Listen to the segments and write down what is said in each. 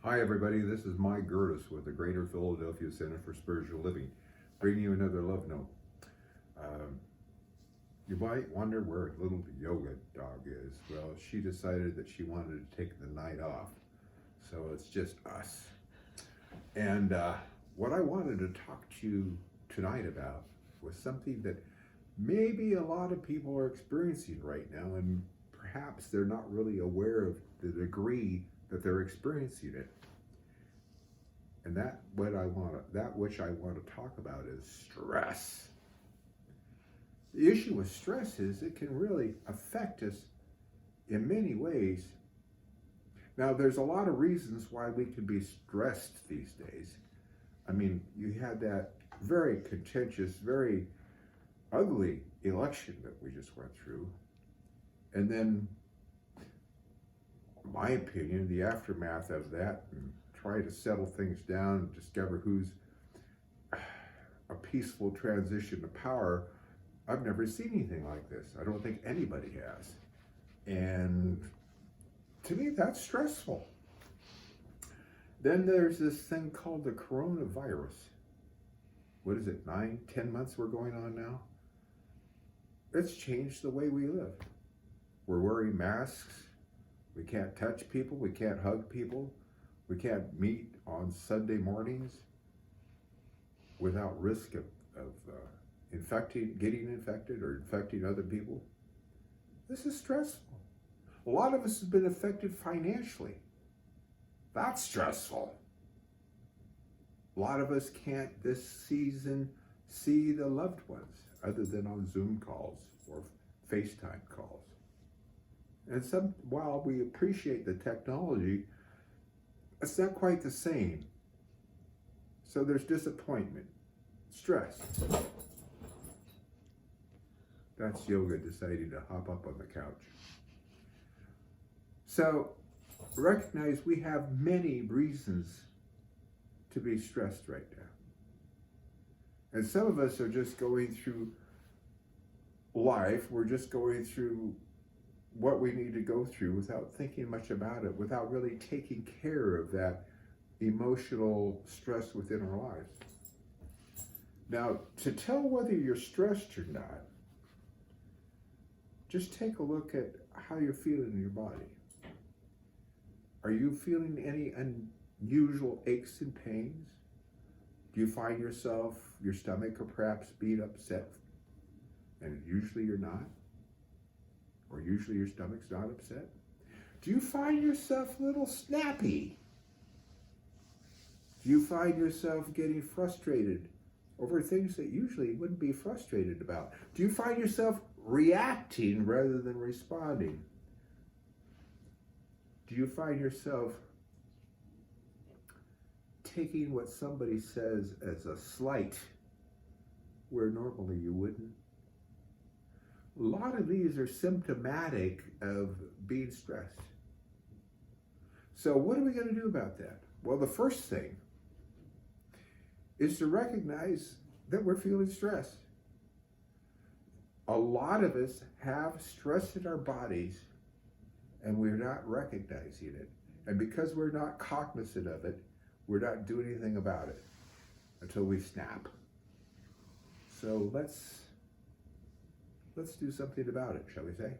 Hi, everybody. This is Mike Gerdes with the Greater Philadelphia Center for Spiritual Living, bringing you another love note. Um, you might wonder where little yoga dog is. Well, she decided that she wanted to take the night off, so it's just us. And what I wanted to talk to you tonight about was something that maybe a lot of people are experiencing right now, and perhaps they're not really aware of the degree that they're experiencing it. And that which I want to talk about is stress. The issue with stress is it can really affect us in many ways. Now, there's a lot of reasons why we can be stressed these days. I mean, you had that very contentious, very ugly election that we just went through. And then, in my opinion, the aftermath of that, and try to settle things down and discover who's a peaceful transition to power. I've never seen anything like this. I don't think anybody has. And to me, that's stressful. Then there's this thing called the coronavirus. What is it, 9, 10 months we're going on now? It's changed the way we live. We're wearing masks. We can't touch people. We can't hug people. We can't meet on Sunday mornings without risk of getting infected or infecting other people. This is stressful. A lot of us have been affected financially. That's stressful. A lot of us can't this season see the loved ones other than on Zoom calls or FaceTime calls. And while we appreciate the technology, it's not quite the same. So there's disappointment, stress. That's yoga deciding to hop up on the couch. So recognize we have many reasons to be stressed right now. And some of us are just going through life. We're just going through what we need to go through without thinking much about it, without really taking care of that emotional stress within our lives. Now, to tell whether you're stressed or not, just take a look at how you're feeling in your body. Are you feeling any unusual aches and pains? Do you find yourself, your stomach or perhaps being upset, and usually you're not? Or usually your stomach's not upset? Do you find yourself a little snappy? Do you find yourself getting frustrated over things that usually you wouldn't be frustrated about? Do you find yourself reacting rather than responding? Do you find yourself taking what somebody says as a slight where normally you wouldn't? A lot of these are symptomatic of being stressed. So what are we going to do about that? Well, the first thing is to recognize that we're feeling stress. A lot of us have stress in our bodies and we're not recognizing it. And because we're not cognizant of it, we're not doing anything about it until we snap. So let's do something about it, shall we say?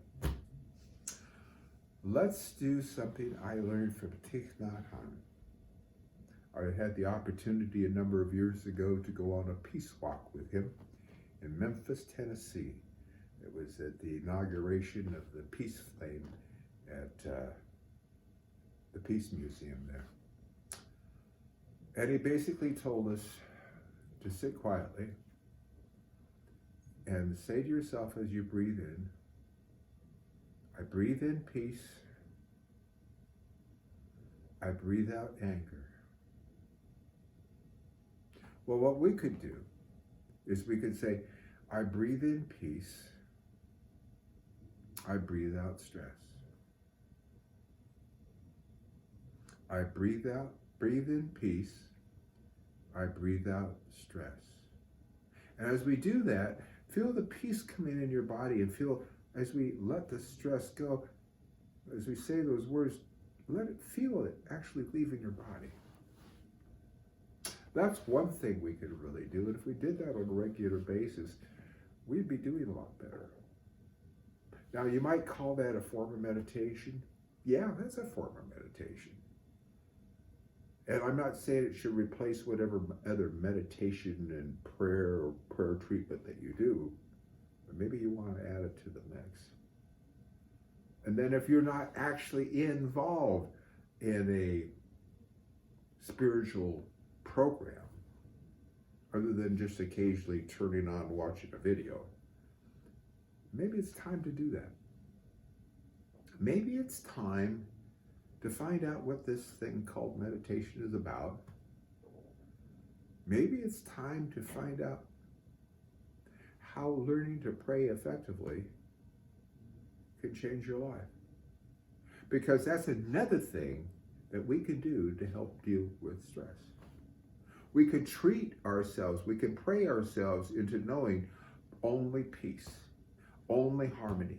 Let's do something I learned from Thich Nhat Hanh. I had the opportunity a number of years ago to go on a peace walk with him in Memphis, Tennessee. It was at the inauguration of the Peace Flame at the Peace Museum there. And he basically told us to sit quietly and say to yourself as you breathe in, I breathe in peace, I breathe out anger. Well, what we could do is we could say, I breathe in peace, I breathe out stress. I breathe in peace, I breathe out stress. And as we do that, feel the peace come in your body and feel as we let the stress go, as we say those words, Let it feel it actually leaving your body. That's one thing we could really do. And if we did that on a regular basis, we'd be doing a lot better. Now, you might call that a form of meditation. Yeah, that's a form of meditation. And I'm not saying it should replace whatever other meditation and prayer or prayer treatment that you do, but maybe you want to add it to the mix. And then if you're not actually involved in a spiritual program, other than just occasionally turning on and watching a video, maybe it's time to do that. Maybe it's time to find out what this thing called meditation is about. Maybe it's time to find out how learning to pray effectively can change your life. Because that's another thing that we can do to help deal with stress. We could treat ourselves, we can pray ourselves into knowing only peace, only harmony.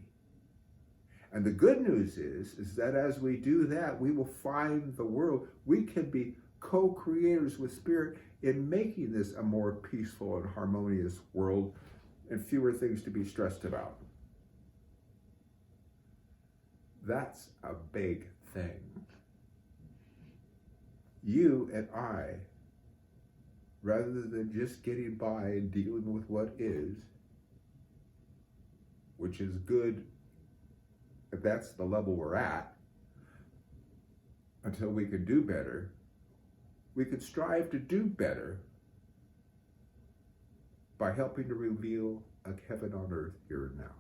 And the good news is that as we do that, we will find the world. We can be co-creators with Spirit in making this a more peaceful and harmonious world and fewer things to be stressed about. That's a big thing. You and I, rather than just getting by and dealing with what is, which is good if that's the level we're at, until we can do better, we could strive to do better by helping to reveal a heaven on earth here and now.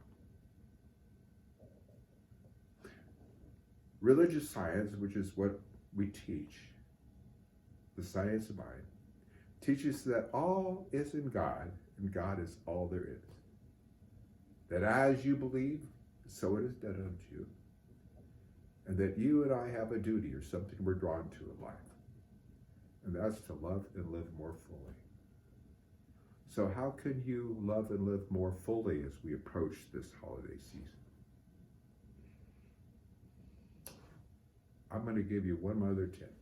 Religious science, which is what we teach, the science of mind, teaches that all is in God, and God is all there is. That as you believe, so it is done unto you. And that you and I have a duty or something we're drawn to in life. And that's to love and live more fully. So how can you love and live more fully as we approach this holiday season? I'm going to give you one other tip.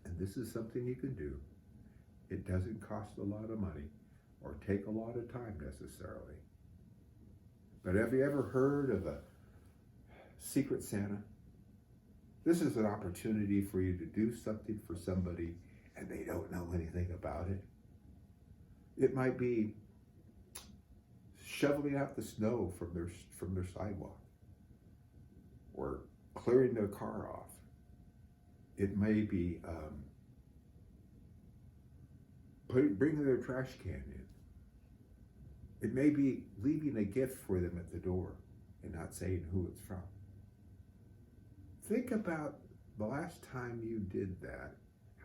And this is something you can do. It doesn't cost a lot of money or take a lot of time necessarily. But have you ever heard of a Secret Santa? This is an opportunity for you to do something for somebody and they don't know anything about it. It might be shoveling out the snow from their sidewalk or clearing their car off. It may be bringing their trash can in. It may be leaving a gift for them at the door and not saying who it's from. Think about the last time you did that,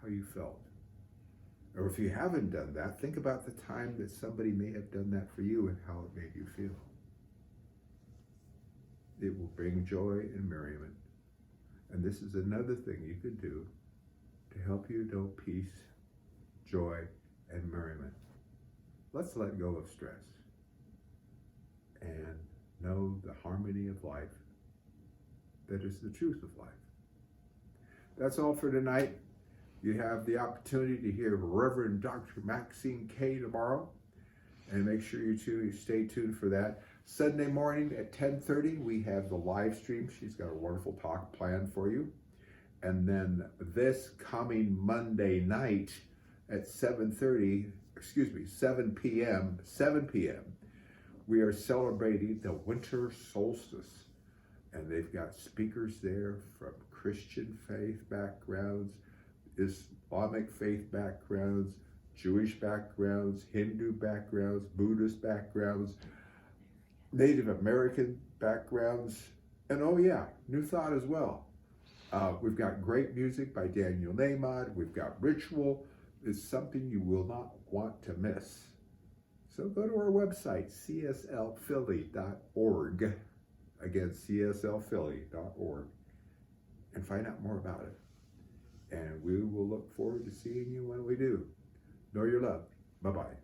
how you felt. Or if you haven't done that, think about the time that somebody may have done that for you and how it made you feel. It will bring joy and merriment. And this is another thing you can do to help you know peace, joy, and merriment. Let's let go of stress and know the harmony of life that is the truth of life. That's all for tonight. You have the opportunity to hear Reverend Dr. Maxine K tomorrow, and make sure you stay tuned for that. Sunday morning at 10:30, we have the live stream. She's got a wonderful talk planned for you. And then this coming Monday night at 7 p.m., we are celebrating the winter solstice. And they've got speakers there from Christian faith backgrounds, Islamic faith backgrounds, Jewish backgrounds, Hindu backgrounds, Buddhist backgrounds, Native American backgrounds, and oh yeah, New Thought as well. We've got great music by Daniel Nahmad. We've got ritual. It's something you will not want to miss. So go to our website, cslphilly.org. Again, cslphilly.org, and find out more about it. And we will look forward to seeing you when we do. Know your love. Bye-bye.